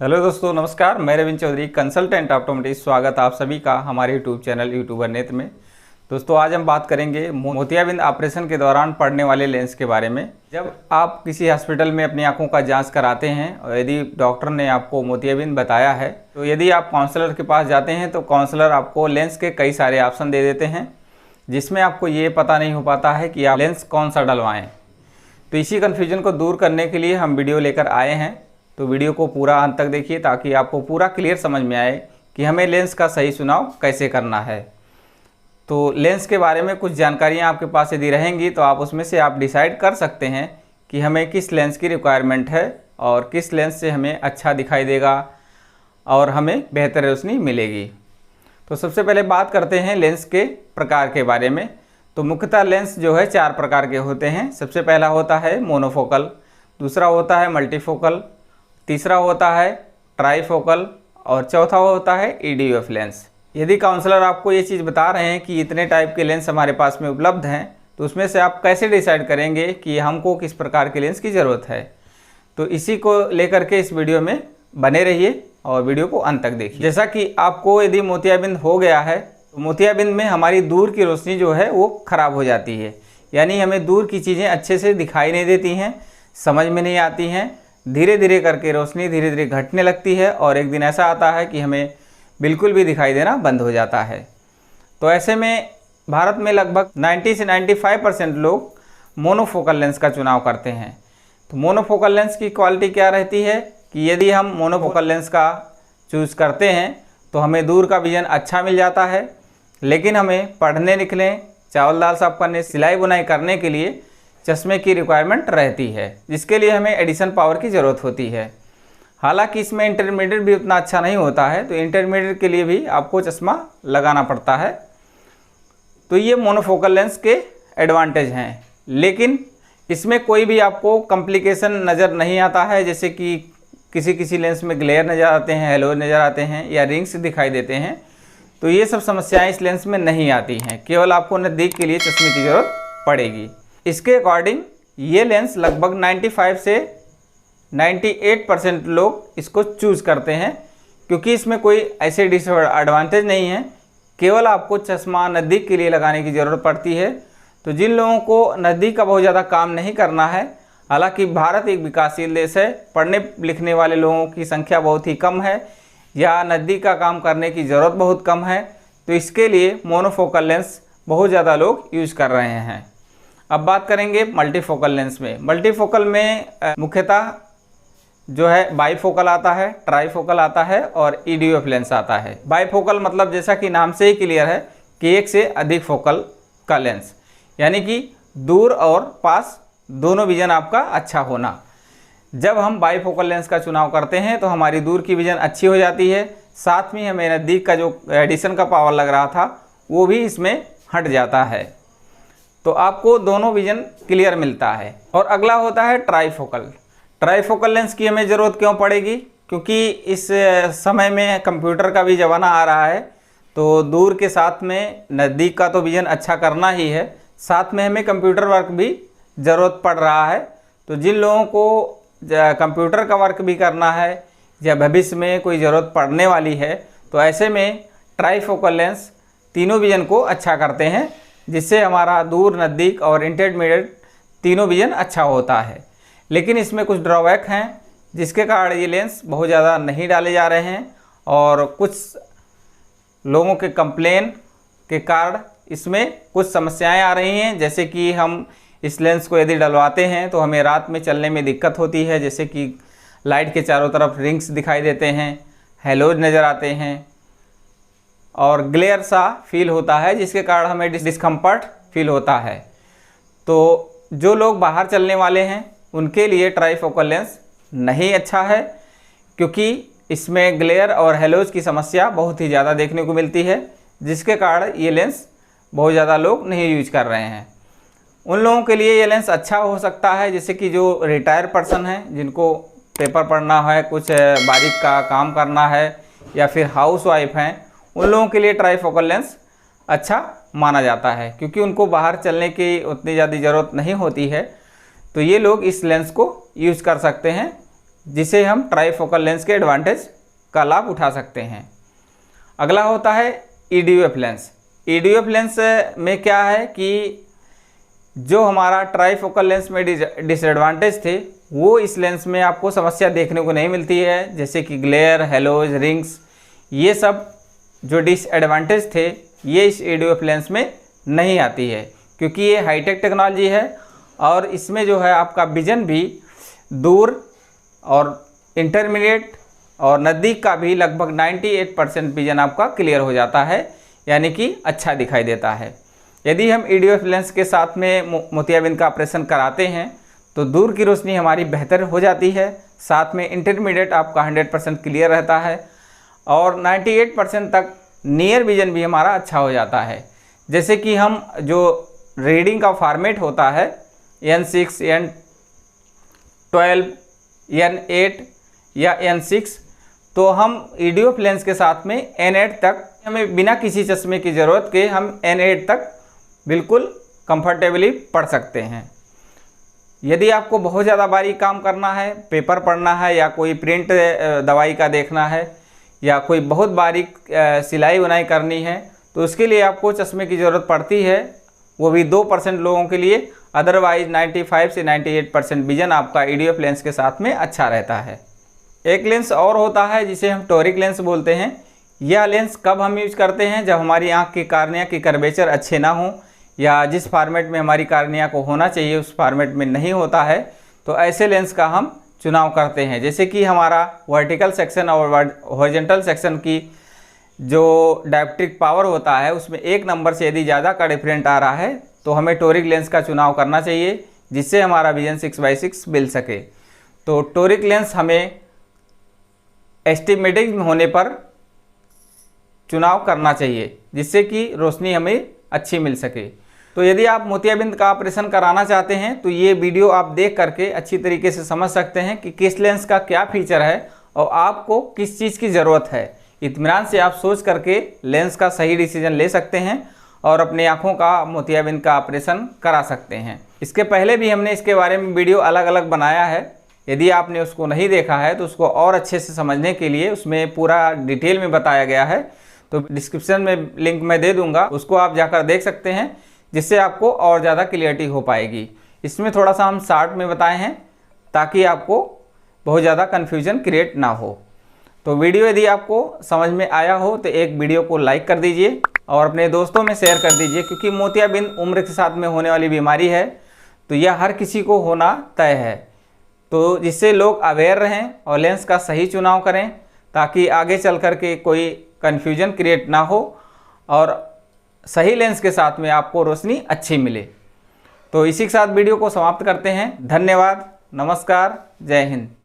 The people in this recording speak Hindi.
हेलो दोस्तों, नमस्कार। मैं रविंद्र चौधरी, कंसल्टेंट ऑप्टोमेट्रिस्ट। स्वागत आप सभी का हमारे यूट्यूब चैनल यूट्यूबर नेत्र में। दोस्तों, आज हम बात करेंगे मोतियाबिंद ऑपरेशन के दौरान पड़ने वाले लेंस के बारे में। जब आप किसी हॉस्पिटल में अपनी आंखों का जांच कराते हैं और यदि डॉक्टर ने आपको मोतियाबिंद बताया है, तो यदि आप काउंसलर के पास जाते हैं तो काउंसलर आपको लेंस के कई सारे ऑप्शन दे देते हैं, जिसमें आपको ये पता नहीं हो पाता है कि आप लेंस कौन सा डलवाएँ। तो इसी कन्फ्यूजन को दूर करने के लिए हम वीडियो लेकर आए हैं। तो वीडियो को पूरा अंत तक देखिए ताकि आपको पूरा क्लियर समझ में आए कि हमें लेंस का सही चुनाव कैसे करना है। तो लेंस के बारे में कुछ जानकारियाँ आपके पास यदि रहेंगी तो आप उसमें से आप डिसाइड कर सकते हैं कि हमें किस लेंस की रिक्वायरमेंट है और किस लेंस से हमें अच्छा दिखाई देगा और हमें बेहतर रोशनी मिलेगी। तो सबसे पहले बात करते हैं लेंस के प्रकार के बारे में। तो मुख्यतः लेंस जो है 4 प्रकार के होते हैं। सबसे पहला होता है मोनोफोकल, दूसरा होता है मल्टीफोकल, तीसरा होता है ट्राईफोकल और चौथा होता है EDOF लेंस। यदि काउंसलर आपको ये चीज़ बता रहे हैं कि इतने टाइप के लेंस हमारे पास में उपलब्ध हैं, तो उसमें से आप कैसे डिसाइड करेंगे कि हमको किस प्रकार के लेंस की ज़रूरत है। तो इसी को लेकर के इस वीडियो में बने रहिए और वीडियो को अंत तक देखिए। जैसा कि आपको यदि मोतियाबिंद हो गया है तो मोतियाबिंद में हमारी दूर की रोशनी जो है वो ख़राब हो जाती है, यानी हमें दूर की चीज़ें अच्छे से दिखाई नहीं देती हैं, समझ में नहीं आती हैं। धीरे धीरे करके रोशनी धीरे धीरे घटने लगती है और एक दिन ऐसा आता है कि हमें बिल्कुल भी दिखाई देना बंद हो जाता है। तो ऐसे में भारत में लगभग 90 से 95% लोग मोनोफोकल लेंस का चुनाव करते हैं। तो मोनोफोकल लेंस की क्वालिटी क्या रहती है कि यदि हम मोनोफोकल लेंस का चूज़ करते हैं तो हमें दूर का विजन अच्छा मिल जाता है, लेकिन हमें पढ़ने लिखने, चावल दाल साफ करने, सिलाई बुनाई करने के लिए चश्मे की रिक्वायरमेंट रहती है, जिसके लिए हमें एडिशन पावर की ज़रूरत होती है। हालांकि इसमें इंटरमीडिएट भी उतना अच्छा नहीं होता है, तो इंटरमीडिएट के लिए भी आपको चश्मा लगाना पड़ता है। तो ये मोनोफोकल लेंस के एडवांटेज हैं, लेकिन इसमें कोई भी आपको कॉम्प्लिकेशन नज़र नहीं आता है, जैसे कि किसी लेंस में ग्लेयर नज़र आते हैं, हेलो नज़र आते हैं या रिंग्स दिखाई देते हैं। तो ये सब समस्याएँ इस लेंस में नहीं आती हैं, केवल आपको नज़दीक के लिए चश्मे की ज़रूरत पड़ेगी। इसके अकॉर्डिंग ये लेंस लगभग 95 से 98% लोग इसको चूज़ करते हैं, क्योंकि इसमें कोई ऐसे डिसएडवांटेज नहीं है, केवल आपको चश्मा नज़दीक के लिए लगाने की ज़रूरत पड़ती है। तो जिन लोगों को नज़दीक का बहुत ज़्यादा काम नहीं करना है, हालांकि भारत एक विकासशील देश है, पढ़ने लिखने वाले लोगों की संख्या बहुत ही कम है या नज़दीक का काम करने की ज़रूरत बहुत कम है, तो इसके लिए मोनोफोकल लेंस बहुत ज़्यादा लोग यूज़ कर रहे हैं। अब बात करेंगे मल्टीफोकल लेंस में। मल्टीफोकल में मुख्यतः जो है बाईफोकल आता है, ट्राईफोकल आता है और EDOF लेंस आता है। बाईफोकल मतलब जैसा कि नाम से ही क्लियर है कि एक से अधिक फोकल का लेंस, यानी कि दूर और पास दोनों विजन आपका अच्छा होना। जब हम बाईफोकल लेंस का चुनाव करते हैं तो हमारी दूर की विजन अच्छी हो जाती है, साथ में हमें नज़दीक का जो एडिशन का पावर लग रहा था वो भी इसमें हट जाता है, तो आपको दोनों विजन क्लियर मिलता है। और अगला होता है ट्राईफोकल। ट्राईफोकल लेंस की हमें ज़रूरत क्यों पड़ेगी? क्योंकि इस समय में कंप्यूटर का भी ज़माना आ रहा है, तो दूर के साथ में नज़दीक का तो विजन अच्छा करना ही है, साथ में हमें कंप्यूटर वर्क भी ज़रूरत पड़ रहा है। तो जिन लोगों को कंप्यूटर का वर्क भी करना है या भविष्य में कोई ज़रूरत पड़ने वाली है, तो ऐसे में ट्राईफोकल लेंस तीनों विजन को अच्छा करते हैं, जिससे हमारा दूर, नज़दीक और इंटरमीडिएट तीनों विजन अच्छा होता है। लेकिन इसमें कुछ ड्रॉबैक हैं, जिसके कारण ये लेंस बहुत ज़्यादा नहीं डाले जा रहे हैं और कुछ लोगों के कंप्लेन के कारण इसमें कुछ समस्याएं आ रही हैं। जैसे कि हम इस लेंस को यदि डलवाते हैं तो हमें रात में चलने में दिक्कत होती है, जैसे कि लाइट के चारों तरफ रिंग्स दिखाई देते हैं, हेलोज नज़र आते हैं और ग्लेयर सा फील होता है, जिसके कारण हमें डिस्कम्फर्ट फील होता है। तो जो लोग बाहर चलने वाले हैं उनके लिए ट्राईफोकल लेंस नहीं अच्छा है, क्योंकि इसमें ग्लेयर और हेलोज की समस्या बहुत ही ज़्यादा देखने को मिलती है, जिसके कारण ये लेंस बहुत ज़्यादा लोग नहीं यूज कर रहे हैं। उन लोगों के लिए ये लेंस अच्छा हो सकता है, जैसे कि जो रिटायर पर्सन हैं, जिनको पेपर पढ़ना है, कुछ बारीक का काम करना है, या फिर हाउस वाइफ हैं, उन लोगों के लिए ट्राईफोकल लेंस अच्छा माना जाता है, क्योंकि उनको बाहर चलने की उतनी ज़्यादा ज़रूरत नहीं होती है। तो ये लोग इस लेंस को यूज़ कर सकते हैं जिसे हम ट्राईफोकल लेंस के एडवांटेज का लाभ उठा सकते हैं। अगला होता है EDOF लेंस। EDOF लेंस में क्या है कि जो हमारा ट्राईफोकल लेंस में डिसएडवांटेज थे वो इस लेंस में आपको समस्या देखने को नहीं मिलती है, जैसे कि ग्लेयर, हेलोज, रिंग्स, ये सब जो डिसएडवांटेज थे ये इस EDOF लेंस में नहीं आती है, क्योंकि ये हाईटेक टेक्नोलॉजी है और इसमें जो है आपका विजन भी दूर और इंटरमीडिएट और नज़दीक का भी लगभग 98% विजन आपका क्लियर हो जाता है, यानी कि अच्छा दिखाई देता है। यदि हम EDOF लेंस के साथ में मोतियाबिंद का ऑपरेशन कराते हैं तो दूर की रोशनी हमारी बेहतर हो जाती है, साथ में इंटरमीडिएट आपका 100% क्लियर रहता है और 98% तक नियर विजन भी हमारा अच्छा हो जाता है। जैसे कि हम जो रीडिंग का फॉर्मेट होता है N6, N12, N8 या N6, तो हम EDOF लेंस के साथ में N8 तक हमें बिना किसी चश्मे की ज़रूरत के हम N8 तक बिल्कुल कंफर्टेबली पढ़ सकते हैं। यदि आपको बहुत ज़्यादा बारीक काम करना है, पेपर पढ़ना है या कोई प्रिंट दवाई का देखना है या कोई बहुत बारीक सिलाई बुनाई करनी है, तो उसके लिए आपको चश्मे की ज़रूरत पड़ती है, वो भी 2% लोगों के लिए। अदरवाइज 95 से 98% विजन आपका EDOF लेंस के साथ में अच्छा रहता है। एक लेंस और होता है जिसे हम टोरिक लेंस बोलते हैं। यह लेंस कब हम यूज करते हैं? जब हमारी आँख की कार्निया की कर्वेचर अच्छे ना हो या जिस फॉर्मेट में हमारी कार्निया को होना चाहिए उस फॉर्मेट में नहीं होता है, तो ऐसे लेंस का हम चुनाव करते हैं। जैसे कि हमारा वर्टिकल सेक्शन और हॉरिजॉन्टल सेक्शन की जो डायोप्ट्रिक पावर होता है उसमें 1 नंबर से यदि ज़्यादा का डिफरेंट आ रहा है तो हमें टोरिक लेंस का चुनाव करना चाहिए, जिससे हमारा विजन 6/6 मिल सके। तो टोरिक लेंस हमें एस्टिमेटिक होने पर चुनाव करना चाहिए, जिससे कि रोशनी हमें अच्छी मिल सके। तो यदि आप मोतियाबिंद का ऑपरेशन कराना चाहते हैं तो ये वीडियो आप देख करके अच्छी तरीके से समझ सकते हैं कि किस लेंस का क्या फीचर है और आपको किस चीज़ की ज़रूरत है। इत्मीनान से आप सोच करके लेंस का सही डिसीजन ले सकते हैं और अपनी आँखों का मोतियाबिंद का ऑपरेशन करा सकते हैं। इसके पहले भी हमने इसके बारे में वीडियो अलग अलग बनाया है, यदि आपने उसको नहीं देखा है तो उसको और अच्छे से समझने के लिए उसमें पूरा डिटेल में बताया गया है, तो डिस्क्रिप्शन में लिंक मैं दे दूंगा, उसको आप जाकर देख सकते हैं, जिससे आपको और ज़्यादा क्लियरिटी हो पाएगी। इसमें थोड़ा सा हम शॉर्ट में बताए हैं ताकि आपको बहुत ज़्यादा कन्फ्यूजन क्रिएट ना हो। तो वीडियो यदि आपको समझ में आया हो तो एक वीडियो को लाइक कर दीजिए और अपने दोस्तों में शेयर कर दीजिए, क्योंकि मोतियाबिंद उम्र के साथ में होने वाली बीमारी है, तो यह हर किसी को होना तय है। तो जिससे लोग अवेयर रहें और लेंस का सही चुनाव करें, ताकि आगे चल कर के कोई कन्फ्यूजन क्रिएट ना हो और सही लेंस के साथ में आपको रोशनी अच्छी मिले। तो इसी के साथ वीडियो को समाप्त करते हैं। धन्यवाद, नमस्कार, जय हिंद।